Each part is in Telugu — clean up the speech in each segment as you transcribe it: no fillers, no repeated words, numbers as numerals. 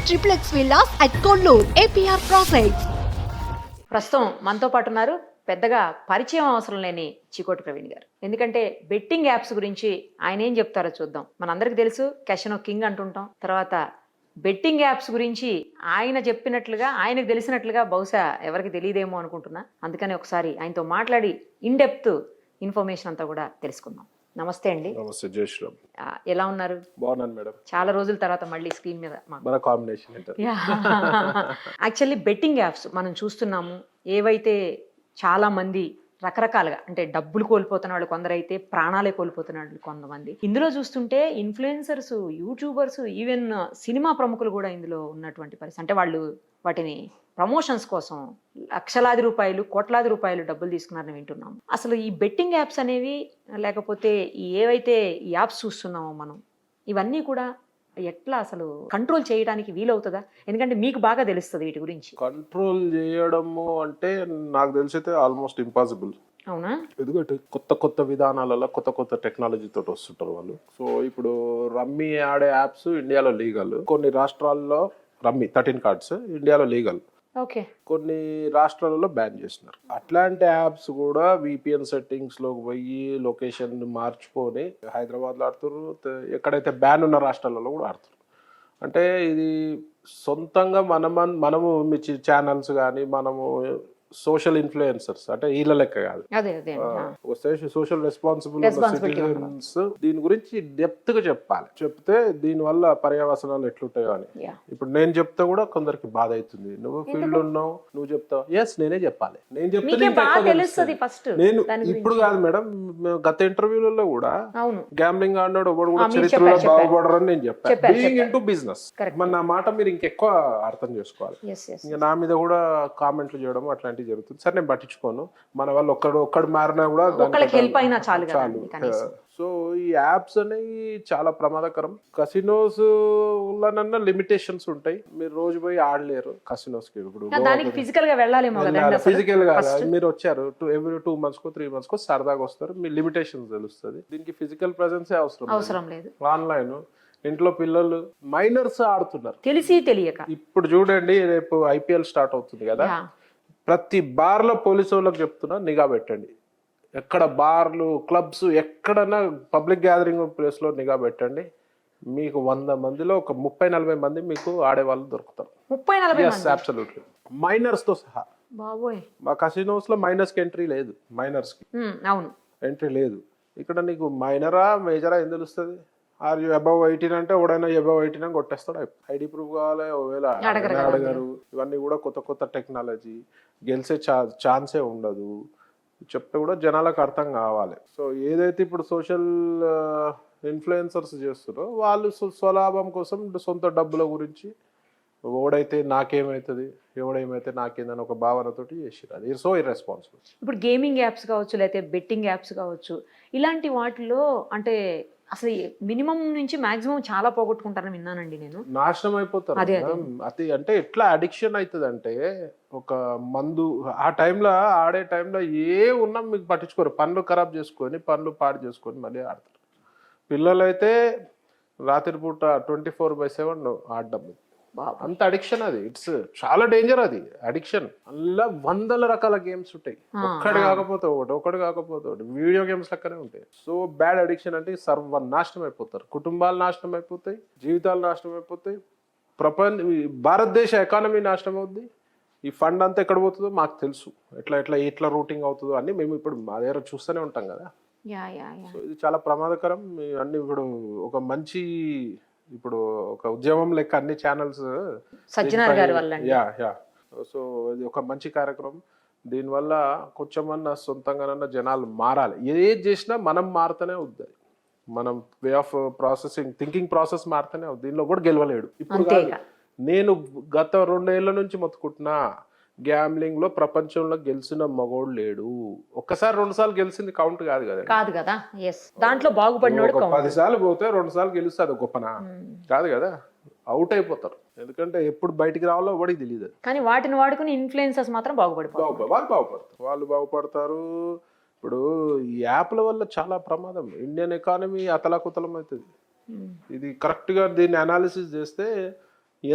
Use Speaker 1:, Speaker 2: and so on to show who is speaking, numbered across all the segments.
Speaker 1: triplex villas at Konnur, APR Projects.
Speaker 2: ప్రస్తుతం మనతో పాటు ఉన్నారు పెద్దగా పరిచయం అవసరం లేని చికోటి ప్రవీణ్ గారు. ఎందుకంటే బెట్టింగ్ యాప్స్ గురించి ఆయన ఏం చెప్తారో చూద్దాం. మనందరికీ తెలుసు క్యాసినో కింగ్ అంటుంటాం. తర్వాత బెట్టింగ్ యాప్స్ గురించి ఆయన చెప్పినట్లుగా ఆయనకు తెలిసినట్లుగా బహుశా ఎవరికి తెలియదేమో అనుకుంటున్నా. అందుకని ఒకసారి ఆయనతో మాట్లాడి ఇన్ డెప్త్ ఇన్ఫర్మేషన్ అంతా కూడా తెలుసుకుందాం. నమస్తే అండి.
Speaker 3: నమస్తే జై శ్రీరామ్.
Speaker 2: ఎలా ఉన్నారు?
Speaker 3: బాగున్నాను మేడం.
Speaker 2: చాలా రోజుల తర్వాత మళ్ళీ స్క్రీన్ మీద
Speaker 3: మన కాంబినేషన్
Speaker 2: యాక్చువల్లీ బెట్టింగ్ యాప్స్ మనం చూస్తున్నాము. ఏవైతే చాలా మంది రకరకాలుగా అంటే డబ్బులు కోల్పోతున్న వాళ్ళు కొందరైతే ప్రాణాలే కోల్పోతున్న వాళ్ళు కొంతమంది. ఇందులో చూస్తుంటే ఇన్ఫ్లుయెన్సర్స్, యూట్యూబర్స్, ఈవెన్ సినిమా ప్రముఖులు కూడా ఇందులో ఉన్నటువంటి పరిస్థితి. అంటే వాళ్ళు వాటిని ప్రమోషన్స్ కోసం లక్షలాది రూపాయలు, కోట్లాది రూపాయలు డబ్బులు తీసుకున్నారని వింటున్నాం. అసలు ఈ బెట్టింగ్ యాప్స్ అనేవి లేకపోతే ఏవైతే ఈ యాప్స్ చూస్తున్నామో మనం, ఇవన్నీ కూడా ఎట్లా అసలు కంట్రోల్ చేయడానికి వీలవుతుందా? ఎందుకంటే మీకు బాగా తెలుస్తుంది వీటి గురించి.
Speaker 3: కంట్రోల్ చేయడము అంటే నాకు తెలిసైతే ఆల్మోస్ట్ ఇంపాసిబుల్.
Speaker 2: అవునా?
Speaker 3: ఎందుకంటే కొత్త కొత్త విధానాలలో కొత్త కొత్త టెక్నాలజీ తోటి వస్తుంటారు వాళ్ళు. సో ఇప్పుడు రమ్మీ ఆడే యాప్స్ ఇండియాలో లీగల్. కొన్ని రాష్ట్రాల్లో రమ్మీ 13 కార్డ్స్ ఇండియాలో లీగల్.
Speaker 2: ఓకే.
Speaker 3: కొన్ని రాష్ట్రాలలో బ్యాన్ చేస్తున్నారు. అట్లాంటి యాప్స్ కూడా విపిఎన్ సెట్టింగ్స్ లోకి పోయి లొకేషన్ మార్చుకొని హైదరాబాద్లో ఆడుతున్నారు, ఎక్కడైతే బ్యాన్ ఉన్న రాష్ట్రాలలో కూడా ఆడుతున్నారు. అంటే ఇది సొంతంగా మనము మీ ఛానల్స్ కానీ మనము సోషల్ ఇన్ఫ్లుయెన్సర్స్ అంటే వీళ్ళ లెక్క కాదు, సోషల్ రెస్పాన్సిబిలిటీస్ దీని గురించి డెప్త్ గా చెప్పాలి. చెప్తే దీని వల్ల పర్యవసనాలు ఎట్లుంటాయో అని. ఇప్పుడు నేను చెప్తే కూడా కొందరికి బాధ అవుతుంది. నువ్వు ఫీల్డ్ ఉన్నావు, నువ్వు చెప్తావు. ఎస్, నేనే చెప్పాలి. నేను చెప్తే నేను ఇప్పుడు కాదు మేడం, గత ఇంటర్వ్యూలలో కూడా గ్యాంబ్లింగ్ ఆడినాడు ఒకడు కూడా చరిత్రలో బాగుపడరని నేను చెప్పాను. Being into business. మరి నా మాట మీరు ఇంకెక్కువ అర్థం చేసుకోవాలి. ఇంకా నా మీద కూడా కామెంట్లు చేయడం అట్లాంటివి జరుగుతుంది. సరే, నేను పట్టించుకోను. మన వాళ్ళు ఒక్కడు మారినా కూడా చాలు. సో ఈ యాప్స్ అనేవి చాలా ప్రమాదకరం. కసినోస్ నన్న లిమిటేషన్స్ ఉంటాయి. మీరు రోజు పోయి ఆడలేరు కసినోస్ కి. ఇప్పుడు
Speaker 2: ఫిజికల్ గా
Speaker 3: మీరు వచ్చారు ఎవ్రీ 2 months కో 3 months కో సరదాగా వస్తారు. మీ లిమిటేషన్స్ తెలుస్తుంది. దీనికి ఫిజికల్ ప్రెసెన్స్ అవసరం లేదు. ఆన్లైన్ ఇంట్లో పిల్లలు మైనర్స్ ఆడుతున్నారు
Speaker 2: తెలిసి తెలియక.
Speaker 3: ఇప్పుడు చూడండి, రేపు ఐపీఎల్ స్టార్ట్ అవుతుంది కదా, ప్రతి బార్లో పోలీసు వాళ్ళకి చెప్తున్నా నిఘా పెట్టండి. ఎక్కడ బార్లు, క్లబ్స్, ఎక్కడన్నా పబ్లిక్ గ్యాదరింగ్ ప్లేస్లో నిఘా పెట్టండి. మీకు 100 మందిలో ఒక 30-40 మంది మీకు ఆడేవాళ్ళు దొరుకుతారు.
Speaker 2: 30-40?
Speaker 3: అబ్సల్యూట్లీ. మైనర్స్తో సహా. మా కసినోస్లో మైనర్స్కి ఎంట్రీ లేదు. మైనర్స్కి ఎంట్రీ లేదు. ఇక్కడ నీకు మైనరా మేజరా ఏం తెలుస్తుంది? ఆర్ యూ అబవ్ 18 అంటే ఎవడైనా అబవ్ 18 అని కొట్టేస్తాడు. ఐడి ప్రూఫ్ కావాలి, ఒకవేళ అడగరు. ఇవన్నీ కూడా కొత్త కొత్త టెక్నాలజీ. గెలిచే ఛాన్సే ఉండదు. చెప్తే కూడా జనాలకు అర్థం కావాలి. సో ఏదైతే ఇప్పుడు సోషల్ ఇన్ఫ్లుయెన్సర్స్ చేస్తున్నారో వాళ్ళు స్వలాభం కోసం సొంత డబ్బుల గురించి ఎవడైతే నాకేమవుతుంది, ఎవడేమైతే నాకేందని ఒక భావనతోటి చేసిరు. అది సో ఇర్రెస్పాన్సిబుల్.
Speaker 2: ఇప్పుడు గేమింగ్ యాప్స్ కావచ్చు, లేకపోతే బెట్టింగ్ యాప్స్ కావచ్చు, ఇలాంటి వాటిలో అంటే అసలు మినిమం నుంచి మాక్సిమం చాలా పోగొట్టుకుంటారని విన్నానండి నేను.
Speaker 3: నాశనం అయిపోతారు. అది అంటే ఎట్లా అడిక్షన్ అవుతుంది అంటే, ఒక మందు ఆ టైంలో ఆడే టైంలో ఏ ఉన్నా మీకు పట్టించుకోరు. పనులు ఖరాబ్ చేసుకొని, పనులు పాడు చేసుకొని మళ్ళీ ఆడతారు. పిల్లలైతే రాత్రిపూట 24/7 ఆడడం. అంత అడిక్షన్ అది. ఇట్స్ చాలా డేంజర్ అది అడిక్షన్. అలా 100 రకాల గేమ్స్ ఉంటాయి. ఒకటి కాకపోతే ఒకటి వీడియో గేమ్స్ లెక్కనే ఉంటాయి. సో బ్యాడ్ అడిక్షన్ అంటే సర్వనాశనం అయిపోతారు. కుటుంబాలు నాశనం అయిపోతాయి, జీవితాలు నాశనం అయిపోతాయి, భారతదేశ ఎకానమీ నాశనం అవుద్ది. ఈ ఫండ్ అంతా ఎక్కడ పోతుందో మాకు తెలుసు. ఎట్లా రూటింగ్ అవుతుందో అని మేము ఇప్పుడు మా దగ్గర చూస్తూనే ఉంటాం కదా. సో ఇది చాలా ప్రమాదకరం. అన్ని ఇప్పుడు ఒక మంచి ఇప్పుడు ఒక ఉద్యమం లెక్క అన్ని ఛానల్స్ సో ఇది ఒక మంచి కార్యక్రమం. దీనివల్ల కొంచెమన్నా సొంతంగానన్నా జనాలు మారాలి. ఏది చేసినా మనం మారుతూనే అవుతుంది. మనం way of processing, thinking process మారుతూనే అవుతుంది. దీనిలో కూడా గెలవలేడు. ఇప్పుడు నేను గత 2 ఏళ్ల నుంచి మొత్తుకుంటున్నా, గ్యాంబ్లింగ్ లో ప్రపంచంలో గెలిచిన మగోడు లేడు. ఒక్కసారి 2 సార్లు గెలిచింది కౌంట్ కాదు
Speaker 2: కదా. దాంట్లో బాగుపడినోడు
Speaker 3: 10 సార్లు పోతే 2 సార్లు గెలిస్తే అది గొప్పనా? కాదు కదా. అవుట్ అయిపోతారు. ఎందుకంటే ఎప్పుడు బయటికి రావాలో వాడికి తెలియదు.
Speaker 2: కానీ వాటిని వాడుకుని ఇన్ఫ్లుయెన్సర్స్ మాత్రం
Speaker 3: వాళ్ళు బాగుపడతారు. ఇప్పుడు ఈ యాప్ల వల్ల చాలా ప్రమాదం. ఇండియన్ ఎకానమీ అతలాకుతలం అవుతుంది. ఇది కరెక్ట్ గా దీన్ని అనాలిసిస్ చేస్తే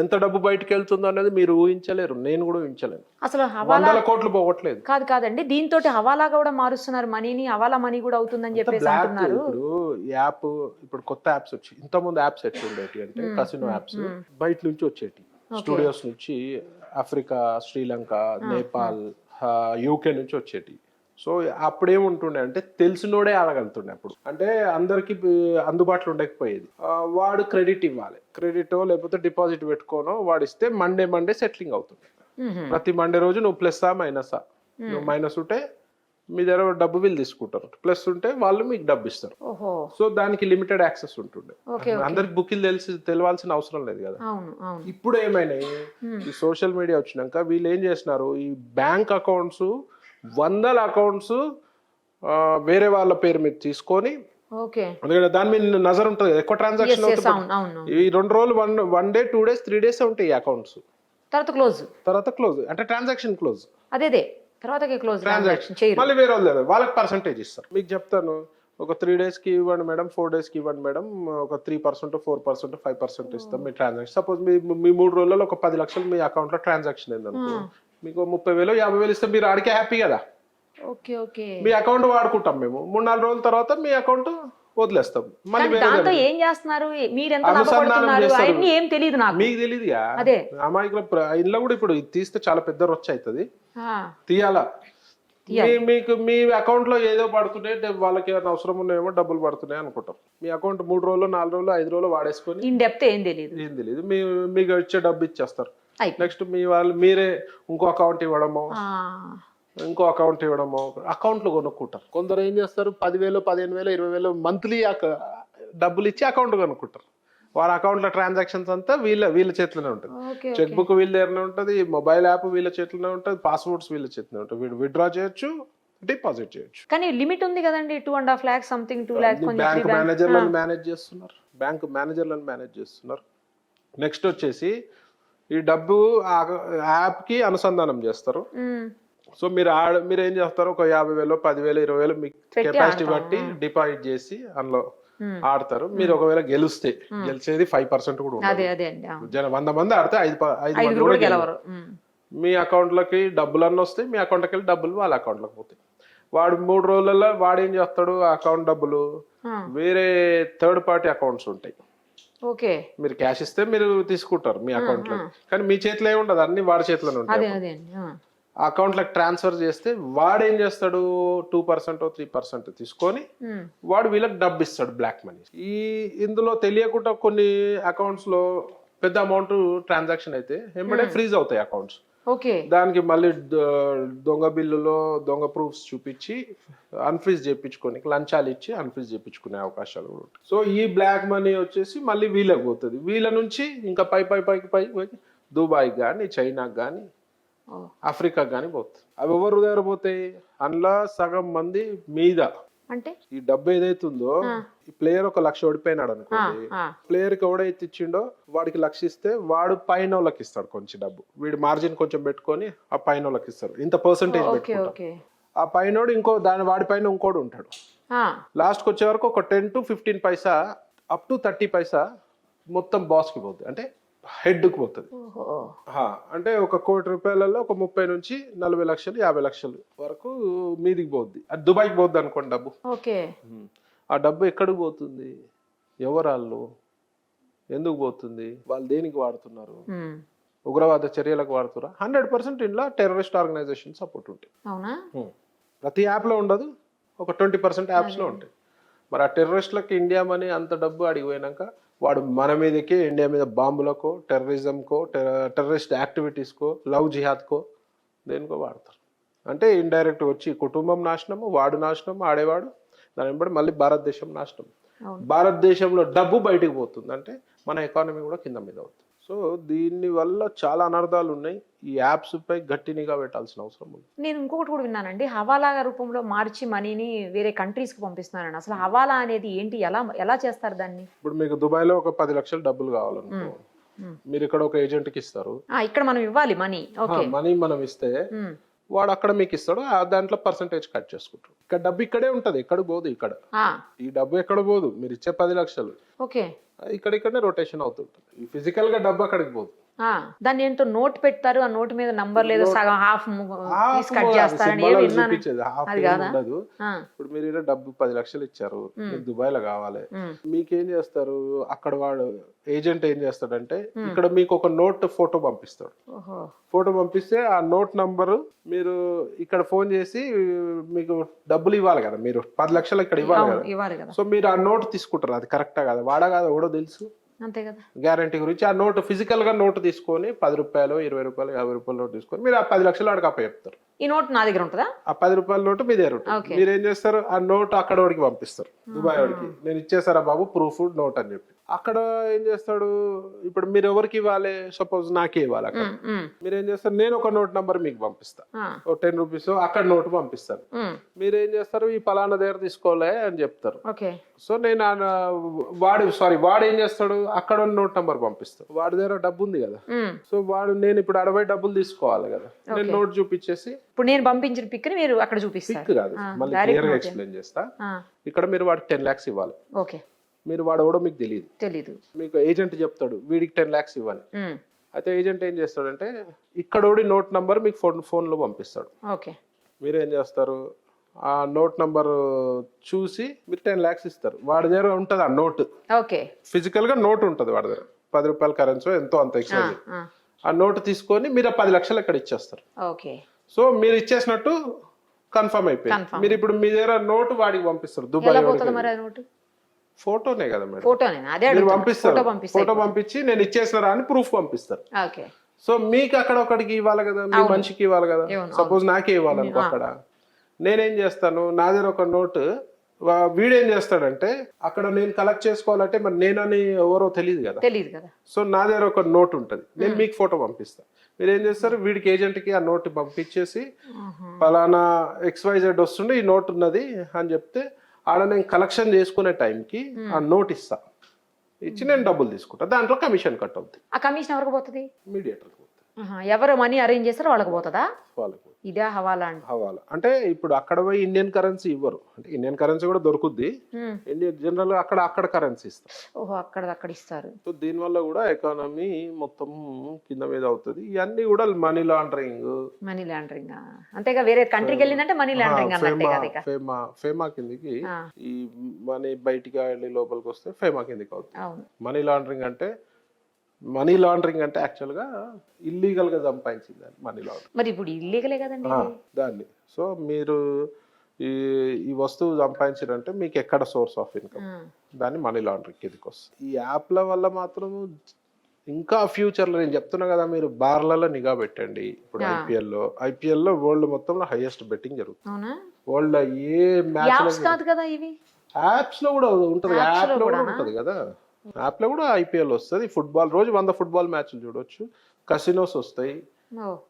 Speaker 3: ఎంత డబ్బు బయటకు వెళ్తుందో అనేది మీరు ఊహించలేరు, నేను కూడా ఊహించలేను.
Speaker 2: అసలు హవాలా
Speaker 3: వందల కోట్లు పోవట్లేదు.
Speaker 2: కాదండి, దీంతో హవాలాగా కూడా మారుస్తున్నారు మనీని, హవాలా మనీ కూడా అవుతుందని చెప్పేసి
Speaker 3: బ్లాక్
Speaker 2: అంటున్నారు.
Speaker 3: ఇప్పుడు యాప్, ఇప్పుడు కొత్త యాప్స్ వచ్చి ఇంతకుముందు యాప్స్ ఎట్లా ఉండేటి అంటే కసినో యాప్స్ బయట నుంచి వచ్చేటి, స్టూడియోస్ నుంచి, ఆఫ్రికా, శ్రీలంక, నేపాల్, యూకే నుంచి వచ్చేటి. సో అప్పుడేముంటుండే అంటే తెలిసినోడే ఆడగలుగుతుండే. అప్పుడు అంటే అందరికి అందుబాటులో ఉండకపోయేది. వాడు క్రెడిట్ ఇవ్వాలి, క్రెడిటో లేకపోతే డిపాజిట్ పెట్టుకోనో వాడిస్తే మండే సెటిలింగ్ అవుతుంది. ప్రతి మండే రోజు నువ్వు ప్లస్సా మైనసా, నువ్వు మైనస్ ఉంటే మీ దగ్గర డబ్బు వీళ్ళు తీసుకుంటారు, ప్లస్ ఉంటే వాళ్ళు మీకు డబ్బు ఇస్తారు. సో దానికి లిమిటెడ్ యాక్సెస్ ఉంటుండే, అందరికి బుకింగ్ తెలియాల్సిన అవసరం లేదు కదా. ఇప్పుడు ఏమైనాయి, ఈ సోషల్ మీడియా వచ్చినాక వీళ్ళు ఏం చేస్తున్నారు, ఈ బ్యాంక్ అకౌంట్స్, వందల అకౌంట్స్ వేరే వాళ్ళ పేరు మీద తీసుకొని, ఎందుకంటే దాని మీద నజర్ ఉంటుంది, ఎక్కువ ట్రాన్సాక్షన్ అవుతుంది. ఈ 2 రోజులు 1 డే 2 డేస్ 3 డేస్ ఉంటాయి అకౌంట్స్, తర్వాత క్లోజ్ అంటే ట్రాన్సాక్షన్ క్లోజ్,
Speaker 2: తర్వాత
Speaker 3: ట్రాన్సాక్షన్ మళ్ళీ వేరే వాళ్ళు వాళ్ళకి పర్సంటేజ్ ఇస్తారు. మీకు చెప్తాను, ఒక 3 days కి ఇవ్వండి మేడం, 4 days కి ఇవ్వండి మేడం, ఒక 3%, 4%, 5% ఇస్తాం మీ ట్రాన్సాక్షన్. సపోజ్ మీ 3 రోజులలో ఒక 10 లక్షలు మీ అకౌంట్ లో ట్రాన్సాక్షన్ అయిందనుకో, మీకు 30,000 50,000 ఇస్తే మీరు ఆడికే హ్యాపీ కదా. మీ అకౌంట్ వాడుకుంటాం మేము, 3-4 రోజుల తర్వాత మీ అకౌంట్ వదిలేస్తాం. మళ్ళీ
Speaker 2: ఏం చేస్తున్నారు, ఏం తెలియదు నాకు,
Speaker 3: మీకు తెలియదుగా. అమాయకుల ఇంట్లో కూడా ఇప్పుడు తీస్తే చాలా పెద్ద రొచ్చ అవుతుంది, తీయాలా. మీకు మీ అకౌంట్ లో ఏదో పడుతున్నాయి, వాళ్ళకి ఏమైనా అవసరం ఉన్నాయేమో డబ్బులు పడుతున్నాయి అనుకుంటాం. మీ అకౌంట్ 3 రోజులు 4 రోజులు 5 రోజులు వాడేసుకొని ఏం తెలియదు మీకు వచ్చే డబ్బు ఇచ్చేస్తారు. నెక్స్ట్ మీరే ఇంకో అకౌంట్ ఇవ్వడమో అకౌంట్లు కొనుక్కుంటారు. కొందరు ఏం చేస్తారు, 10,000, 15,000, 20,000 మంత్లీ డబ్బులు ఇచ్చి అకౌంట్ కొనుక్కుంటారు. వాళ్ళ అకౌంట్ లో ట్రాన్సాక్షన్స్ అంతా వీళ్ళ చేతిలోనే ఉంటుంది, చెక్ బుక్ వీళ్ళ దగ్గరనే ఉంటుంది, మొబైల్ యాప్ వీళ్ళ చేతిలోనే ఉంటుంది, పాస్వర్డ్స్ వీళ్ళ చేతిలోనే ఉంటుంది. వీడు విత్డ్రా చేయొచ్చు, డిపాజిట్ చేయొచ్చు.
Speaker 2: కానీ లిమిట్ ఉంది కదండి, 2.5 lakhs సంథింగ్, 2 lakhs.
Speaker 3: బ్యాంక్ మేనేజర్లను మేనేజ్ చేస్తున్నారు. నెక్స్ట్ వచ్చేసి ఈ డబ్బు యాప్ కి అనుసంధానం చేస్తారు. సో మీరు ఏం చేస్తారు, ఒక 50,000, 10,000, 20,000 మీ కెపాసిటీ బట్టి డిపాజిట్ చేసి అందులో ఆడతారు. మీరు ఒకవేళ గెలిచేది 5% కూడా ఉంటుంది. 100 మంది ఆడితే 5 మంది కూడా గెలవరు. మీ అకౌంట్లకి డబ్బులు అన్నీ వస్తాయి, మీ అకౌంట్కి వెళ్ళి డబ్బులు వాళ్ళ అకౌంట్లోకి పోతాయి. వాడు 3 రోజులలో వాడు ఏం చేస్తాడు, అకౌంట్ డబ్బులు వేరే థర్డ్ పార్టీ అకౌంట్స్ ఉంటాయి. మీరు క్యాష్ ఇస్తే మీరు తీసుకుంటారు మీ అకౌంట్ లో, కానీ మీ చేతిలో ఏమి ఉండదు, అన్ని వాడి చేతిలోనే ఉంటాయి. అకౌంట్ లకు ట్రాన్స్ఫర్ చేస్తే వాడు ఏం చేస్తాడు, 2% 3% తీసుకొని వాడు వీళ్ళకి డబ్బు ఇస్తాడు, బ్లాక్ మనీ. ఇందులో తెలియకుండా కొన్ని అకౌంట్స్ లో పెద్ద అమౌంట్ ట్రాన్సాక్షన్ అయితే వెంబడే ఫ్రీజ్ అవుతాయి అకౌంట్స్. దానికి మళ్ళీ దొంగ బిల్లులో దొంగ ప్రూఫ్స్ చూపించి అన్ఫ్రీజ్ చేయించుకొని, లంచాలు ఇచ్చి అన్ఫ్రీజ్ చేయించుకునే అవకాశాలు కూడా ఉంటాయి. సో ఈ బ్లాక్ మనీ వచ్చేసి మళ్ళీ వీళ్ళకి పోతుంది, వీళ్ళ నుంచి ఇంకా పైకి దుబాయ్ కానీ, చైనాకి కానీ, ఆఫ్రికాకి కానీ పోతుంది. అవి ఎవరు దగ్గర పోతాయి, అందులో సగం మంది మీద. అంటే ఈ డబ్బు ఏదైతుందో, ఈ ప్లేయర్ 1 లక్ష ఓడిపోయినాడు అనుకోండి, ప్లేయర్ కి ఎవడైతే ఇచ్చిండో వాడికి 1 లక్ష ఇస్తే వాడు పైన వాళ్ళకి ఇస్తాడు కొంచెం డబ్బు, వీడి మార్జిన్ కొంచెం పెట్టుకొని ఆ పైన వాళ్ళకి ఇస్తారు, ఇంత పర్సెంటేజ్ పెట్టుకుంటారు. ఆ పైనోడు వాడి పైన ఇంకోడు ఉంటాడు. లాస్ట్ కి వచ్చే వరకు ఒక 10 to 15 పైసా అప్ టు 30 పైసా మొత్తం బాస్ కి పోతుంది, అంటే హెడ్ కు పోతుంది. అంటే 1 కోటి రూపాయలలో ఒక 30 నుంచి 40 లక్షలు 50 లక్షలు వరకు మీదికి పోద్ది. అది దుబాయ్కి పోద్ది అనుకోండి డబ్బు. ఆ డబ్బు ఎక్కడికి పోతుంది, ఎవరాళ్ళు, ఎందుకు పోతుంది, వాళ్ళు దేనికి వాడుతున్నారు, ఉగ్రవాద చర్యలకు వాడుతురా? 100% ఇంట్లో టెర్రరిస్ట్ ఆర్గనైజేషన్ సపోర్ట్ ఉంటాయి. ప్రతి యాప్ లో ఉండదు, ఒక 20% యాప్స్ లో ఉంటాయి. మరి ఆ టెర్రరిస్టులకు ఇండియా మనీ అంత డబ్బు అడిగిపోయినాక వాడు మన మీదకి, ఇండియా మీద బాంబులకో, టెర్రరిజంకో, టెర్రరిస్ట్ యాక్టివిటీస్కో, లవ్ జిహాద్కో, దేనికో వాడతారు. అంటే ఇండైరెక్ట్ వచ్చి కుటుంబం నాశనము, వాడు నాశనం, ఆడేవాడు, దాని వెంబడి మళ్ళీ భారతదేశం నాశనం. భారతదేశంలో డబ్బు బయటకు పోతుంది, అంటే మన ఎకానమీ కూడా కింద మీద అవుతుంది. సో దీని వల్ల చాలా అనర్థాలు ఉన్నాయి. ఈ యాప్స్ పై గట్టి నిఘా పెట్టాల్సిన అవసరం ఉంది.
Speaker 2: నేను ఇంకొకటి కూడా విన్నానండి, హవాలా రూపంలో మార్చి మనీని వేరే కంట్రీస్ కి పంపిస్తున్నారని. అసలు హవాలా అనేది ఏంటి, ఎలా చేస్తారు దాన్ని?
Speaker 3: ఇప్పుడు మీకు దుబాయ్ లో ఒక 10 లక్షలు డబ్బులు కావాలనుకో, మీరు ఇక్కడ ఒక ఏజెంట్ కి ఇస్తారు,
Speaker 2: ఇక్కడ మనం ఇవ్వాలి మనీ
Speaker 3: మనం ఇస్తే వాడు అక్కడ మీకు ఇస్తాడు, దాంట్లో పర్సంటేజ్ కట్ చేసుకుంటాడు. ఇక్కడ డబ్బు ఇక్కడే ఉంటది, ఎక్కడ పోదు. ఇక్కడ ఈ డబ్బు ఎక్కడ పోదు, మీరు ఇచ్చే 10 లక్షలు ఇక్కడనే రొటేషన్ అవుతుంటుంది. ఈ ఫిజికల్ గా డబ్బు అక్కడికి పోదు.
Speaker 2: దాన్ని ఏంటో నోట్ పెడతారు, ఆ నోట్ మీద నంబర్ లేదు, సగం హాఫ్ పీస్ కట్ చేస్తారని ఏమి విన్నాను. అది కాదా?
Speaker 3: ఉండదు. ఇప్పుడు మీరు ఇలా డబ్బు 10 లక్షలు ఇచ్చారు, మీకు దుబాయ్ లో కావాలి, మీకేం చేస్తారు అక్కడ వాడు ఏజెంట్ ఏం చేస్తాడంటే ఇక్కడ మీకు ఒక నోట్ ఫోటో పంపిస్తాడు. ఫోటో పంపిస్తే ఆ నోట్ నంబరు మీరు ఇక్కడ ఫోన్ చేసి మీకు డబ్బులు ఇవ్వాలి కదా, మీరు 10 లక్షలు ఇక్కడ ఇవ్వాలి కదా. సో మీరు ఆ నోట్ తీసుకుంటారు, అది కరెక్టా కదా, వాడా కాదా కూడా తెలుసు,
Speaker 2: అంతే కదా.
Speaker 3: గ్యారంటీ గురించి ఆ నోట్ ఫిజికల్ గా నోట్ తీసుకొని 10 రూపాయలు 20 రూపాయలు 50 రూపాయల నోట్ తీసుకొని మీరు ఆ 10 లక్షలు వాడికి అప్ప చెప్తారు.
Speaker 2: ఈ నోట్ నా దగ్గర ఉంటుందా?
Speaker 3: ఆ 10 రూపాయల నోటు మీ దగ్గర ఉంటుంది. మీరు ఏం చేస్తారు, ఆ నోట్ అక్కడ వాడికి పంపిస్తారు, దుబాయ్ వాడికి, నేను ఇచ్చేసారా బాబు ప్రూఫ్ నోట్ అని చెప్పి. అక్కడ ఏం చేస్తాడు, ఇప్పుడు మీరు ఎవరికి ఇవ్వాలి, సపోజ్ నాకే ఇవ్వాలి, అక్కడ మీరు ఏం చేస్తారు, నేను ఒక నోట్ నంబర్ మీకు పంపిస్తా, ఓ 10 రూపీస్ అక్కడ నోట్ పంపిస్తాను, మీరు ఏం చేస్తారు, ఈ పలానా దగ్గర తీసుకోలే అని చెప్తారు. సో నేను వాడు ఏం చేస్తాడు, అక్కడ నోట్ నంబర్ పంపిస్తాడు, వాడి దగ్గర డబ్బు ఉంది కదా, సో వాడు నేను ఇప్పుడు 60 డబ్బులు తీసుకోవాలి కదా, నేను నోట్ చూపించేసి,
Speaker 2: ఇప్పుడు నేను పంపించిన పిక్ ని మీరు అక్కడ చూపిస్తారు.
Speaker 3: పిక్ కాదు, మళ్ళీ క్లియర్ గా ఎక్స్ప్లెయిన్ చేస్తా. ఇక్కడ మీరు వాడికి 10 lakhs ఇవ్వాలి, మీరు వాడు ఎవడో మీకు తెలియదు, మీకు ఏజెంట్ చెప్తాడు వీడికి 10 lakhs ఇవ్వాలి. అయితే ఏజెంట్ ఏం చేస్తాడంటే ఇక్కడోడి నోట్ నంబర్ మీకు ఫోన్ లో పంపిస్తాడు. మీరు ఏం చేస్తారు, ఆ నోట్ నంబర్ చూసి మీరు 10 lakhs ఇస్తారు, వాడి దగ్గర ఉంటది ఆ నోట్, ఫిజికల్ గా నోట్ ఉంటది వాడి దగ్గర, 10 రూపాయల కరెన్సీ ఎంతో అంత ఎక్స్ట్రా, ఆ నోట్ తీసుకొని మీరు ఆ 10 లక్షలు ఇక్కడ ఇచ్చేస్తారు. సో మీరు ఇచ్చేసినట్టు కన్ఫర్మ్ అయిపోయింది. మీరు ఇప్పుడు మీ దగ్గర నోటు వాడికి పంపిస్తారు, దుబాయ్ ఫోటోనే కదా మేడం, మీరు పంపిస్తారు, ఫోటో పంపించి నేను ఇచ్చేసినారా అని ప్రూఫ్ పంపిస్తారు. సో మీకు అక్కడ ఒకటికి ఇవ్వాలి కదా, మీ మనిషికి ఇవ్వాలి కదా, సపోజ్ నాకే ఇవ్వాలనుకో, అక్కడ నేనేం చేస్తాను, నా దగ్గర ఒక నోటు, వీడేం చేస్తాడంటే అక్కడ నేను కలెక్ట్ చేసుకోవాలంటే మరి నేనని ఎవరో తెలియదు కదా, సో నా దగ్గర ఒక నోట్ ఉంటుంది, నేను మీకు ఫోటో పంపిస్తాను, మీరు ఏం చేస్తారు, వీడికి ఏజెంట్కి ఆ నోట్ పంపించేసి పలానా XYZ వస్తుండే ఈ నోట్ ఉన్నది అని చెప్తే ఆడ నేను కలెక్షన్ చేసుకునే టైంకి ఆ నోట్ ఇస్తా, ఇచ్చి నేను డబ్బులు తీసుకుంటా, దాంట్లో కమిషన్ కట్ అవుతుంది.
Speaker 2: ఆ కమిషన్ ఎవరికి పోతుంది?
Speaker 3: మీడియేటర్.
Speaker 2: ఎవరు మనీ అరేంజ్ చేస్తారో వాళ్ళకి పోతుందా?
Speaker 3: వాళ్ళకి.
Speaker 2: ఇదే హవాలా
Speaker 3: అంటే ఇప్పుడు అక్కడ పోయి ఇండియన్ కరెన్సీ ఇవ్వరు, అంటే ఇండియన్ కరెన్సీ కూడా దొరుకుద్ది, ఇండియన్ జనరల్ అక్కడ కరెన్సీ ఇస్తారు.
Speaker 2: అక్కడ ఇస్తారు.
Speaker 3: సో దీని వల్ల కూడా ఎకానమీ మొత్తం కింద మీద అవుతుంది. ఇవన్నీ కూడా మనీ లాండరింగ్
Speaker 2: అంతేగా, వేరే కంట్రీకి వెళ్ళిందంటే మనీ లాండరింగ్.
Speaker 3: ఫేమా కిందికి ఈ మనీ బయటికి వెళ్ళి లోపలికి వస్తే ఫేమా కిందికి అవుతుంది. మనీ లాండరింగ్ అంటే యాక్చువల్ గా ఇల్లీగల్ గా సంపాదించింది మనీ లాండరింగ్.
Speaker 2: మరి ఇప్పుడు ఇల్లీగలే కదండి
Speaker 3: దాన్ని. సో మీరు ఈ వస్తువు సంపాదించారంటే మీకు ఎక్కడ సోర్స్ ఆఫ్ ఇన్కమ్, దాన్ని మనీ లాండరింగ్ కిందకి వస్తుంది. ఈ యాప్ల వల్ల మాత్రం ఇంకా ఫ్యూచర్ లో నేను చెప్తున్నా కదా, మీరు బార్లలో నిఘా పెట్టండి. ఇప్పుడు ఐపీఎల్ లో వరల్డ్ మొత్తంలో హైయెస్ట్ బెట్టింగ్ జరుగుతుంది. వరల్డ్ లో ఏ మ్యాచ్ యాప్స్ లో కూడా ఉంటది, యాప్ లో కూడా ఉంటది కదా, యాప్ లో కూడా ఐపీఎల్ వస్తుంది, ఫుట్బాల్ రోజు 100 ఫుట్బాల్ మ్యాచ్లు చూడొచ్చు, కసినోస్ వస్తాయి,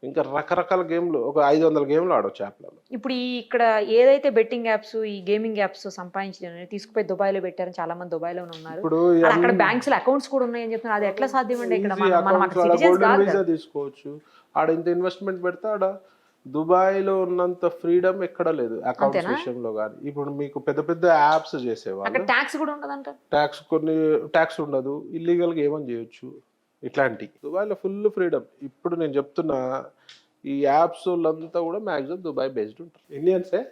Speaker 3: ఇంకా రకరకాల గేమ్లు, ఒక 500 గేమ్లు ఆడొచ్చు యాప్లలో.
Speaker 2: ఇప్పుడు ఇక్కడ ఏదైతే బెట్టింగ్ యాప్స్, ఈ గేమింగ్ యాప్స్ సంపాదించి తీసుకుపోయి దుబాయ్ లో పెట్టారని చాలా మంది దుబాయ్ లో ఉన్నారు. ఇప్పుడు అక్కడ బ్యాంక్స్ లో అకౌంట్స్ కూడా ఉన్నాయని చెప్తున్నారు, అది ఎట్లా సాధ్యం అండి? ఇక్కడ
Speaker 3: తీసుకోవచ్చు, ఆడ ఇంత ఇన్వెస్ట్మెంట్ పెడితే ఆడ దుబాయ్ లో ఉన్నంత ఫ్రీడమ్ ఎక్కడ లేదు అకౌంట్స్ విషయంలో కానీ. ఇప్పుడు మీకు పెద్ద పెద్ద యాప్స్ చేసేవాళ్ళు
Speaker 2: ట్యాక్స్ కూడా ఉండదంట,
Speaker 3: ట్యాక్స్ ఉండదు, ఇల్లీగల్ గా ఏమని చేయొచ్చు, ఇట్లాంటి దుబాయ్ లో ఫుల్ ఫ్రీడమ్. ఇప్పుడు నేను చెప్తున్నా ఈ యాప్స్ వాళ్ళంతా కూడా మాక్సిమం దుబాయ్ బేస్డ్ ఉంటారు, ఇండియన్సే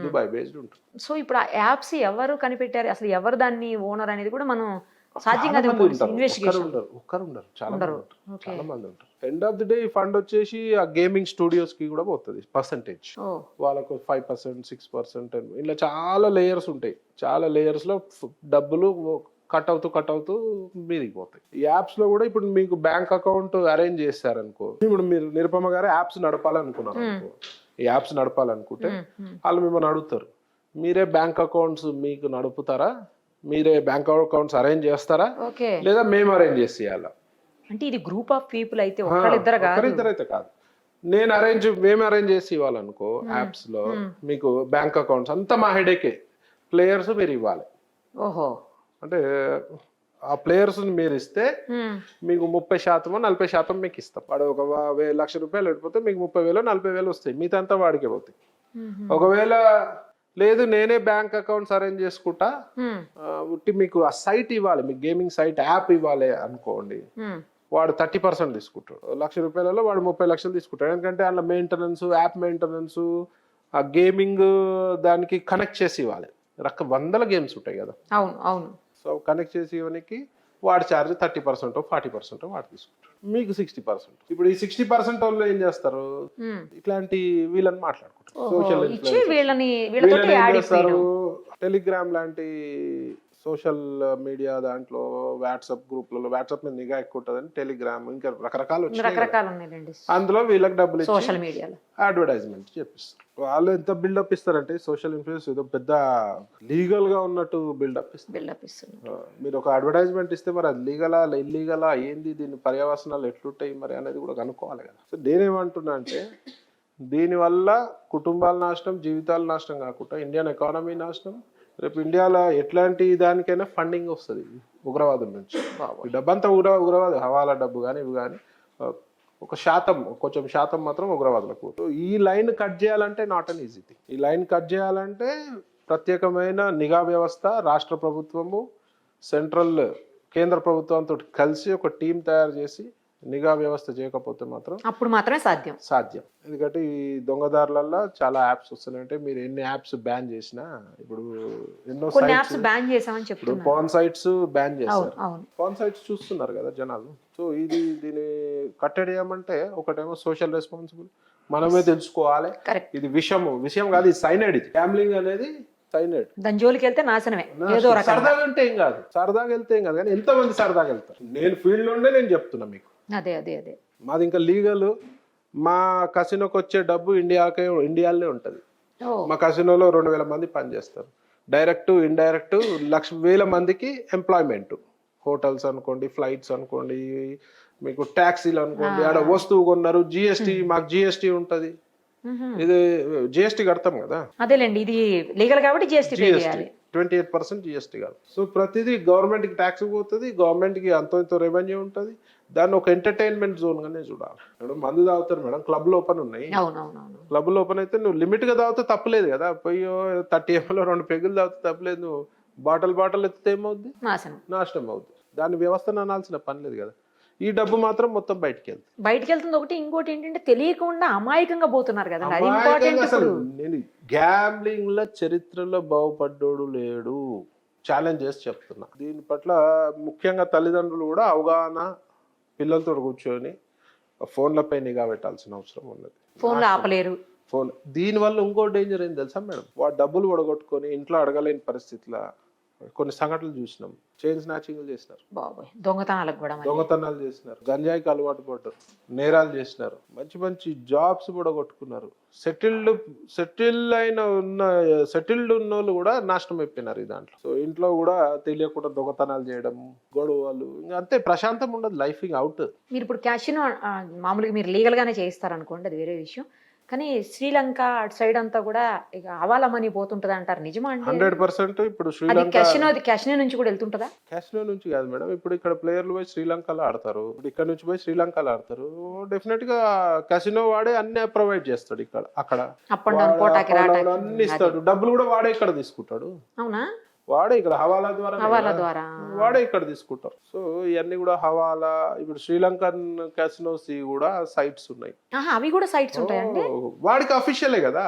Speaker 3: దుబాయ్ బేస్డ్ ఉంటారు.
Speaker 2: సో ఇప్పుడు ఆ యాప్స్ ఎవరు కనిపెట్టారు, అసలు ఎవరు దాన్ని ఓనర్ అనేది కూడా మనం సాధ్యంగా
Speaker 3: ఒక్కరు ఉండరు, చాలా మంది ఉంటారు. ఎండ్ ఆఫ్ ది డే ఈ ఫండ్ వచ్చేసి ఆ గేమింగ్ స్టూడియోస్ కి కూడా పోతుంది పర్సంటేజ్, వాళ్ళకు 5%, 6%, ఇలా చాలా లేయర్స్ ఉంటాయి. చాలా లేయర్స్ లో డబ్బులు కట్ అవుతూ మీదికి పోతాయి. ఈ యాప్స్ లో కూడా ఇప్పుడు మీకు బ్యాంక్ అకౌంట్ అరేంజ్ చేస్తారనుకో, ఇప్పుడు మీరు నిరుపమ గారు యాప్స్ నడపాలనుకున్నారు అనుకో, ఈ యాప్స్ నడపాలనుకుంటే వాళ్ళు మిమ్మల్ని అడుగుతారు, మీరే బ్యాంక్ అకౌంట్స్ మీకు నడుపుతారా, మీరే బ్యాంక్ అకౌంట్స్ అరేంజ్ చేస్తారా, లేదా మేము అరేంజ్ చేసి ఇవ్వాలా?
Speaker 2: అంటే ఇది గ్రూప్ ఆఫ్ పీపుల్ అయితే ఒకరిద్దరు
Speaker 3: అయితే కాదు, మేము అరేంజ్ చేసి ఇవ్వాలనుకో యాప్స్ లో మీకు బ్యాంక్ అకౌంట్స్ అంతా మా హెడేకే, ప్లేయర్స్ మీరు ఇవ్వాలి. అంటే ఆ ప్లేయర్స్ మీరు ఇస్తే మీకు 30% 40% మీకు ఇస్తాం. వాడు ఒక 1,00,000 రూపాయలు వెళ్ళిపోతే మీకు 30,000 40,000 వస్తాయి, మిగతా అంతా వాడికే పోతాయి. ఒకవేళ లేదు నేనే బ్యాంక్ అకౌంట్స్ అరేంజ్ చేసుకుంటా, మీకు ఆ సైట్ ఇవ్వాలి, మీకు గేమింగ్ సైట్ యాప్ ఇవ్వాలి అనుకోండి, వాడు 30% తీసుకుంటాడు. ₹1,00,000 వాడు 30 లక్షలు తీసుకుంటాడు. ఎందుకంటే అందులో మెయింటెనెన్స్, యాప్ మెయింటెనెన్స్, ఆ గేమింగ్ దానికి కనెక్ట్ చేసి ఇవ్వాలి. వందల గేమ్స్ ఉంటాయి కదా.
Speaker 2: అవును అవును.
Speaker 3: సో కనెక్ట్ చేసి ఇవ్వడానికి వాడి ఛార్జ్ 30%, 40% వాడు తీసుకుంటాడు. మీకు 60%. ఇప్పుడు ఈ 60% వాళ్ళు ఏం చేస్తారు, ఇట్లాంటి వీళ్ళని మాట్లాడుకుంటారు. సోషల్
Speaker 2: ఇచ్చి వీళ్ళతోటి యాడ్
Speaker 3: చేస్తారు. టెలిగ్రామ్ లాంటి సోషల్ మీడియా దాంట్లో, వాట్సాప్ గ్రూప్లలో, వాట్సాప్ మీద నిఘా ఎక్కువ ఉంటుందని టెలిగ్రామ్, ఇంకా రకరకాలు
Speaker 2: ఉన్నాయండి.
Speaker 3: అందులో వీళ్ళకి డబ్బులు
Speaker 2: సోషల్ మీడియాలో
Speaker 3: అడ్వర్టైజ్మెంట్ చేపిస్తారు. వాళ్ళు ఎంత బిల్డప్ ఇస్తారంటే సోషల్ ఇన్ఫ్లుయెన్స్ ఏదో పెద్ద లీగల్ గా ఉన్నట్టు బిల్డప్ ఇస్తారు. మీరు ఒక అడ్వర్టైజ్మెంట్ ఇస్తే మరి అది లీగలా ఇల్లీగలా ఏంది, దీని పర్యవసనాలు ఎట్లుంటాయి మరి అనేది కూడా కనుక్కోవాలి కదా. సో నేనేమంటున్నా అంటే దీనివల్ల కుటుంబాల నాశనం, జీవితాల నాశనం కాకుండా ఇండియన్ ఎకానమీ నాశనం. రేపు ఇండియాలో ఎట్లాంటి దానికైనా ఫండింగ్ వస్తుంది ఉగ్రవాదం నుంచి. ఈ డబ్బంతా ఉగ్రవాదం, హవాలా డబ్బు కానీ ఇవి కానీ కొంచెం శాతం మాత్రం ఉగ్రవాదులకు. ఈ లైన్ కట్ చేయాలంటే నాట్ అన్ ఈజీ థింగ్. ఈ లైన్ కట్ చేయాలంటే ప్రత్యేకమైన నిఘా వ్యవస్థ, రాష్ట్ర ప్రభుత్వము, కేంద్ర ప్రభుత్వంతో కలిసి ఒక టీం తయారు చేసి నిఘా వ్యవస్థ చేయకపోతే మాత్రం
Speaker 2: అప్పుడు మాత్రమే సాధ్యం.
Speaker 3: ఎందుకంటే ఈ దొంగదారులలో చాలా యాప్స్ వస్తున్నాయంటే మీరు ఎన్ని యాప్స్ బ్యాన్ చేసినా, ఇప్పుడు ఎన్నో
Speaker 2: యాప్స్ బ్యాన్ చేసామని చెప్తున్నారు.
Speaker 3: పాన్ సైట్స్ బ్యాన్ చేశారు. పాన్ సైట్స్ చూస్తున్నారు కదా జనాలు. సో దీన్ని కట్టేయమంటే ఒకటేమో సోషల్ రెస్పాన్సిబుల్, మనమే తెలుసుకోవాలి. ఇది విషయం కాదు, ఇది సైనైడ్. ఇది గ్యాంబ్లింగ్ అనేది సైనైడ్.
Speaker 2: దాని జోలికి వెళ్తే నాశనమే.
Speaker 3: సరదాగా వెళ్తే ఏం కాదు కానీ ఎంతమంది సరదాగా వెళ్తారు. నేను ఫీల్డ్ నుండే నేను చెప్తున్నా మీకు.
Speaker 2: అదే
Speaker 3: మాది ఇంకా లీగల్. మా కసినోకి వచ్చే డబ్బు ఇండియాలోనే ఉంటుంది. మా కసినోలో 2,000 మంది పనిచేస్తారు. డైరెక్ట్, ఇండైరెక్ట్ 1,00,000 మందికి ఎంప్లాయ్మెంట్. హోటల్స్ అనుకోండి, ఫ్లైట్స్ అనుకోండి, మీకు ట్యాక్సీలు అనుకోండి, ఆడ వస్తువు కొన్నారు, జిఎస్టీ, మాకు జిఎస్టీ ఉంటుంది. ఇది జిఎస్టీ కడతాం కదా.
Speaker 2: అదేలేండి, ఇది లీగల్ కాబట్టి జిఎస్టీ
Speaker 3: 28% జిఎస్టీ కాదు. సో ప్రతిదీ గవర్నమెంట్ కి ట్యాక్స్ పోతుంది, గవర్నమెంట్ కి అంతో రెవెన్యూ ఉంటుంది. దాన్ని ఒక ఎంటర్టైన్మెంట్ జోన్ గానే చూడాలి. మేడం మందు తాగుతారు మేడం, క్లబ్లు ఓపెన్ ఉన్నాయి. క్లబ్లు ఓపెన్ అయితే నువ్వు లిమిట్ గా తాగితే తప్పలేదు కదా. పోయి 30 ml 2 పెగ్గులు తాగితే తప్పలేదు. నువ్వు బాటల్ ఎత్తితే ఏమవుద్ది, నాశనం అవుద్ది. దాని వ్యవస్థను అనాల్సిన పని లేదు కదా. ఈ డబ్బు మాత్రం మొత్తం బయటికి
Speaker 2: వెళ్తుంది. ఒకటి, ఇంకోటి ఏంటంటే తెలియకుండా అమాయకంగా పోతున్నారు కదా.
Speaker 3: అసలు నేను గ్యాంబ్లింగ్ లో చరిత్రలో బాగుపడ్డోడు లేడు, ఛాలెంజ్ చేసి చెప్తున్నా. దీని పట్ల ముఖ్యంగా తల్లిదండ్రులు కూడా అవగాహన, పిల్లలతో కూర్చొని ఫోన్లపై నిఘా పెట్టాల్సిన అవసరం ఉన్నది.
Speaker 2: ఫోన్లో ఆపలేరు.
Speaker 3: దీనివల్ల ఇంకో డేంజర్ ఏం తెలుసా మేడం, వాడు డబ్బులు ఒడగొట్టుకొని ఇంట్లో అడగలేని పరిస్థితిలో కొన్ని సంఘటనలు చూసినాం. చైన్ స్నాచింగ్ చేసినారు, దొంగతనాలు చేసినారు, గంజాయికి అలవాటు పడ్డారు, నేరాలు చేసినారు, మంచి జాబ్స్ కూడా కొట్టుకున్నారు. సెటిల్డ్ ఉన్న వాళ్ళు కూడా నాశనం అయిపోయినారు ఈ దాంట్లో. సో ఇంట్లో కూడా తెలియకుండా దొంగతనాలు చేయడం, గొడవలు, ఇంకా అంతే, ప్రశాంతం ఉండదు లైఫ్. అవుట్.
Speaker 2: మీరు ఇప్పుడు క్యాషినో మామూలుగా మీరు లీగల్ గానే చేయిస్తారు అనుకోండి, అది వేరే విషయం. కానీ శ్రీలంక అటు సైడ్ అంతా కూడా ఇక హవాలా మనీ పోతుంటది అంటారు, నిజమా?
Speaker 3: 100%. ఇప్పుడు శ్రీలంక
Speaker 2: క్యాషినో నుంచి కూడా వెళ్తుంటదా?
Speaker 3: క్యాషినో నుంచి కాదు మేడం. ఇప్పుడు ఇక్కడ ప్లేయర్లు పోయి శ్రీలంకలో ఆడతారు, ఇప్పుడు ఇక్కడ నుంచి పోయి శ్రీలంకలో ఆడతారు. డెఫినెట్ గా క్యాసినో వాడే అన్ని ప్రొవైడ్ చేస్తాడు. ఇక్కడ అక్కడ అన్ని ఇస్తాడు, డబ్బులు కూడా వాడే ఇక్కడ తీసుకుంటాడు.
Speaker 2: అవునా?
Speaker 3: వాడే ఇక్కడ హవాలా ద్వారా వాడే ఇక్కడ తీసుకుంటారు. సో ఇవన్నీ కూడా హవాలా. ఇప్పుడు శ్రీలంకన్ క్యాసినోస్ కూడా సైట్స్ ఉన్నాయి.
Speaker 2: అవి కూడా సైట్స్ ఉంటాయండి.
Speaker 3: వాడికి అఫీషియలే కదా,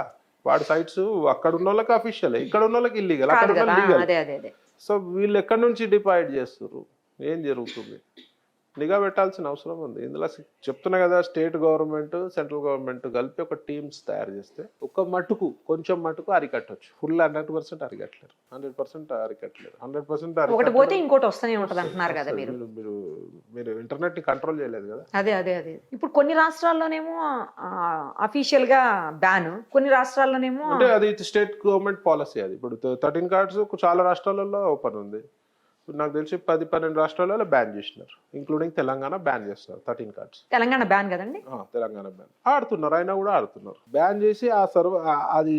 Speaker 3: వాడి సైట్స్ అక్కడ ఉన్న వాళ్ళకి అఫీషియలే, ఇక్కడ ఉన్న వాళ్ళకి ఇల్లీగల్, అక్కడ ఉన్న లీగల్. సో వీళ్ళు ఎక్కడి నుంచి డిపాయిడ్ చేస్తారు, ఏం జరుగుతుంది, నిఘా పెట్టాల్సిన అవసరం ఉంది. ఇందులో చెప్తున్నా కదా, స్టేట్ గవర్నమెంట్, సెంట్రల్ గవర్నమెంట్ కలిపి ఒక టీమ్స్ తయారు చేస్తే కొంచెం మటుకు అరికట్టవచ్చు. ఫుల్ 100% అరికట్టలేరు, 100% అరికట్టలేరు. 100%
Speaker 2: పోతే ఇంకోటి వస్తూనే ఉంటది అంటున్నారు కదా మీరు.
Speaker 3: మీరు ఇంటర్నెట్ ని కంట్రోల్ చేయలేదు కదా.
Speaker 2: అదే ఇప్పుడు కొన్ని రాష్ట్రాల్లోనేమో అఫీషియల్ గా బ్యాన్, కొన్ని రాష్ట్రాల్లోనేమో
Speaker 3: అంటే అది స్టేట్ గవర్నమెంట్ పాలసీ. అది ఇప్పుడు 13 కార్డ్స్ చాలా రాష్ట్రాలలో ఓపెన్ ఉంది. నాకు తెలిసి 10-12 రాష్ట్రాలలో బ్యాన్ చేసినారు, ఇంక్లూడింగ్ తెలంగాణ బ్యాన్ చేస్తున్నారు 13 కార్డ్స్.
Speaker 2: తెలంగాణ బ్యాన్ కదండి.
Speaker 3: తెలంగాణ బ్యాన్ ఆడుతున్నారు, అయినా కూడా ఆడుతున్నారు. బ్యాన్ చేసి ఆ అది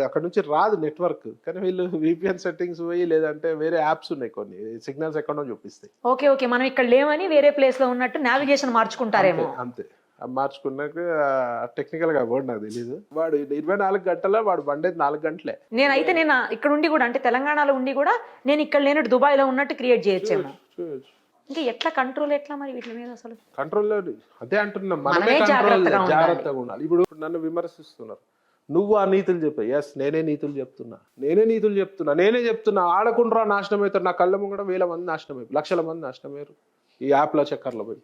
Speaker 3: అక్కడ నుంచి రాదు నెట్వర్క్, కానీ వీళ్ళు విపిఎన్ సెట్టింగ్స్ పోయి, లేదంటే వేరే యాప్స్ ఉన్నాయి కొన్ని, సిగ్నల్స్ ఎక్కడో చూపిస్తాయి.
Speaker 2: ఓకే మనం ఇక్కడ లేమని వేరే ప్లేస్ లో ఉన్నట్టు నావిగేషన్ మార్చుకుంటారేమో.
Speaker 3: అంతే, మార్చుకున్నాక టెక్నికల్ గా వర్డ్ నాకు తెలీదు. వాడు 24 గంటల వాడు బండేది 4 గంటలే.
Speaker 2: నేను ఇక్కడ ఉండి కూడా, అంటే తెలంగాణలో ఉండి కూడా నేను ఇక్కడ లేనట్టు దుబాయ్ లో ఉన్నట్టు క్రియేట్ చేయొచ్చేమో. ఇంకా ఎట్లా కంట్రోల్ ఎట్లా మరి వీటి మీద అసలు?
Speaker 3: కంట్రోల్ అదే అంటున్నాం, మనమే
Speaker 2: మనమే
Speaker 3: కంట్రోల్
Speaker 2: జాగ్రత్తగా ఉండాలి.
Speaker 3: జాగ్రత్తగా ఉండాలి. ఇప్పుడు నన్ను విమర్శిస్తున్నారు, నువ్వు ఆ నీతులు చెప్పా. ఎస్, నేనే నీతులు చెప్తున్నా, నేనే చెప్తున్నా. ఆడకుండా నాశనం అవుతారు. నా కళ్ళ ముంగడ వేల మంది నాశనం అయిపోయి, లక్షల మంది నాశనం అయ్యారు ఈ యాప్ల చక్కర్లో పోయి.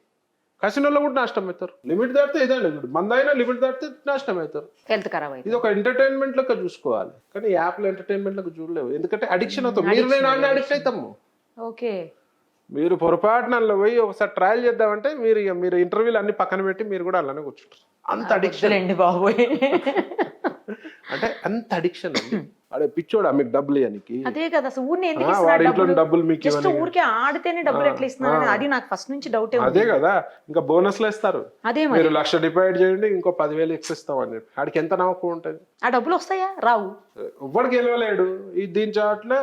Speaker 3: కసినోళ్ళు కూడా నాశనం అవుతారు. లిమిట్ దాటితే ఇదండి, మందైనా లిమిట్ దాటితే నాశనం అవుతారు.
Speaker 2: హెల్త్ ఖరాబ్ అయింది.
Speaker 3: ఇది ఒక ఎంటర్టైన్మెంట్ లెక్క చూసుకోవాలి, కానీ యాప్లో ఎంటర్టైన్మెంట్ లెక్క చూడలేవు. ఎందుకంటే అడిక్షన్ అవుతాం. మీరు నేను అడిక్ట్ అవుతాము.
Speaker 2: ఓకే,
Speaker 3: మీరు పొరపాటున అందులో పోయి ఒకసారి ట్రయల్ చేద్దామంటే మీరు ఇంటర్వ్యూలు అన్ని పక్కన పెట్టి మీరు కూడా అలానే కూర్చుంటారు. అంత అడిక్షన్
Speaker 2: అండి బాబోయ్.
Speaker 3: అంటే అంత అడిక్షన్ అండి. అడే పిచ్చోడా మీకు డబ్బులు ఇవ్వడానికి?
Speaker 2: అదే కదా, అసలు ఊరిని ఎందుకు
Speaker 3: వాడి
Speaker 2: ఇస్తున్నారు
Speaker 3: ఇంట్లో
Speaker 2: డబ్బులు?
Speaker 3: డబ్బులు మీకు
Speaker 2: జస్ట్
Speaker 3: ఇవ్వని.
Speaker 2: ఊరికే ఆడితేనే డబ్బులు ఎట్లా ఇస్తున్నారు అది నాకు ఫస్ట్ నుంచి డౌటే ఉంది.
Speaker 3: అదే కదా, ఇంకా బోనస్లు ఇస్తారు.
Speaker 2: అదే మరి
Speaker 3: మీరు 1,00,000 డిపాజిట్ చేయండి, ఇంకో 10,000 ఎక్కువ ఇస్తామని చెప్పి. ఆడికి ఎంత నమ్మకం ఉంటుంది?
Speaker 2: ఆ డబ్బులు వస్తాయా? రావు.
Speaker 3: ఎవ్వడు గెలవలేడు. ఈ దీని చాట్ల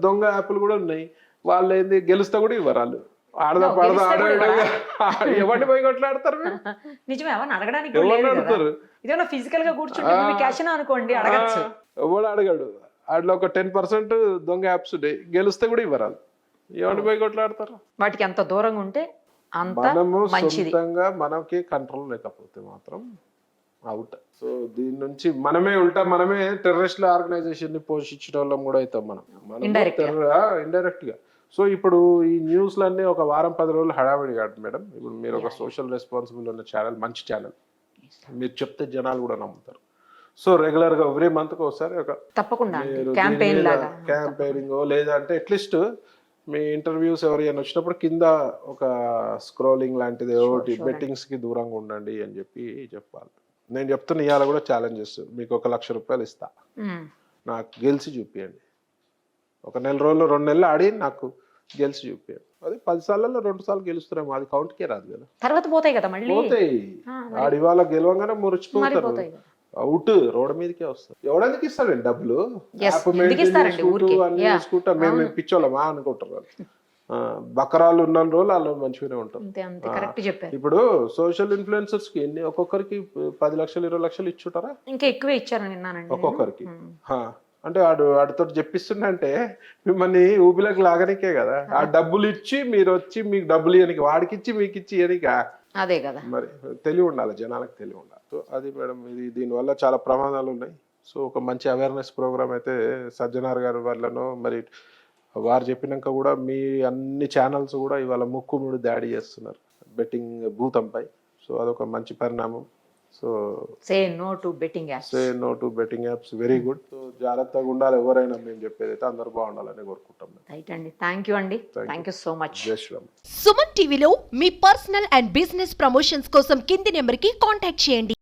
Speaker 3: దొంగ యాప్లు కూడా ఉన్నాయి. వాళ్ళు ఏంది గెలుస్తా కూడా ఇవ్వరు. వాళ్ళు ఆడదా పాడదా ఎవరిని పోయి కొట్లాడతారు?
Speaker 2: నిజమే, ఎవరిని అడగడానికి కూడా లేదు కదా.
Speaker 3: అడుగుతారు.
Speaker 2: ఇదేమన్నా ఫిజికల్ గా కూర్చుంటే క్యాష్ అనుకోండి అడగచ్చు.
Speaker 3: ఎవడు అడగాడు. వాటిలో ఒక 10% దొంగ యాప్స్ ఉంటాయి, గెలిస్తే కూడా ఇవ్వరు. వాళ్ళు ఎవరిని పోయి కొట్లాడతారు?
Speaker 2: వాటికి అంత దూరంగా ఉంటే అంత
Speaker 3: మనము
Speaker 2: మంచిది.
Speaker 3: సొంతంగా మనకి కంట్రోల్ లేకపోతే మాత్రం అవుట్. సో దీని నుంచి మనమే టెర్రరిస్ట్ ఆర్గనైజేషన్ ని పోషించే వాళ్ళం కూడా అవుతాం మనం ఇండైరెక్ట్ గా. సో ఇప్పుడు ఈ న్యూస్లన్నీ ఒక వారం 10 రోజులు హడావిడి కాదు మేడం. ఇప్పుడు మీరు ఒక సోషల్ రెస్పాన్సిబుల్ ఉన్న ఛానల్, మంచి ఛానల్, మీరు చెప్తే జనాలు కూడా నమ్ముతారు. సో రెగ్యులర్ గా ఎవ్రీ మంత్ ఒకసారి ఒక
Speaker 2: తప్పకుండా క్యాంపెయినింగ్
Speaker 3: లేదంటే అట్లీస్ట్ మీ ఇంటర్వ్యూస్ ఎవరైనా వచ్చినప్పుడు కింద ఒక స్క్రోలింగ్ లాంటిది ఒకటి, బెట్టింగ్స్ కి దూరంగా ఉండండి అని చెప్పాలి. నేను చెప్తున్నా, ఇవాళ కూడా ఛాలెంజెస్. మీకు 1,00,000 రూపాయలు ఇస్తా, నాకు గెలిచి చూపియండి. ఒక నెల రోజులు 2 నెలలు ఆడి నాకు గెలిచి చూపియండి. అది 10 సార్లలో 2 సార్లు గెలుస్తున్నాము, అది కౌంట్కే రాదు కదా.
Speaker 2: తర్వాత పోతాయి కదా, మళ్ళీ
Speaker 3: పోతాయి. ఆడి ఇవాళ గెలవంగానే మురిచిపోతారు. అవుట్ రోడ్ మీదకే వస్తారు. ఎవడెందుకు ఇస్తాడండి డబ్బులు? అన్ని చూసుకుంటా మేము పిచ్చోళ్ళమా అనుకుంటారు. బకరాలు ఉన్న రోజులు వాళ్ళు మంచిగానే ఉంటారు. ఇప్పుడు సోషల్ ఇన్ఫ్లుయెన్సర్స్ కి ఒక్కొక్కరికి 10 లక్షలు 20 లక్షలు ఇచ్చుంటారా?
Speaker 2: ఇంకా ఎక్కువే ఇచ్చారని విన్నానండి
Speaker 3: ఒక్కొక్కరికి. అంటే వాడితో చెప్పిస్తుండే మిమ్మల్ని ఊపిలోకి లాగనికే కదా. ఆ డబ్బులు ఇచ్చి మీరు వచ్చి మీకు డబ్బులు ఇవ్వనికి, వాడికి ఇచ్చి మీకు ఇచ్చి ఇవ్వనికా?
Speaker 2: అదే కదా.
Speaker 3: మరి తెలివి ఉండాలి, జనాలకు తెలివి ఉండాలి. సో అది మేడం, దీనివల్ల చాలా ప్రమాదాలు ఉన్నాయి. సో ఒక మంచి అవేర్నెస్ ప్రోగ్రామ్ అయితే సజ్జనార్ గారి వల్లనో మరి వారు చెప్పినాక కూడా మీ అన్ని ఛానల్స్ కూడా ఇవాళ ముక్కుముడు దాడి చేస్తున్నారు బెట్టింగ్ భూతంపై. సో అదొక మంచి పరిణామం. So
Speaker 2: say no to betting apps
Speaker 3: very good. So జాగ్రత్తగా ఉండాలి ఎవరైనా. మేము చెప్పేది అయితే అందరూ బాగుండాలని కోరుకుంటాం.
Speaker 2: రైట్ అండి, థ్యాంక్ యూ సో మచ్.
Speaker 3: జై శ్రీరామ్.
Speaker 1: సుమన్ టీవీలో మీ పర్సనల్ అండ్ బిజినెస్ ప్రమోషన్స్ కోసం కింది నెంబర్కి కాంటాక్ట్ చేయండి.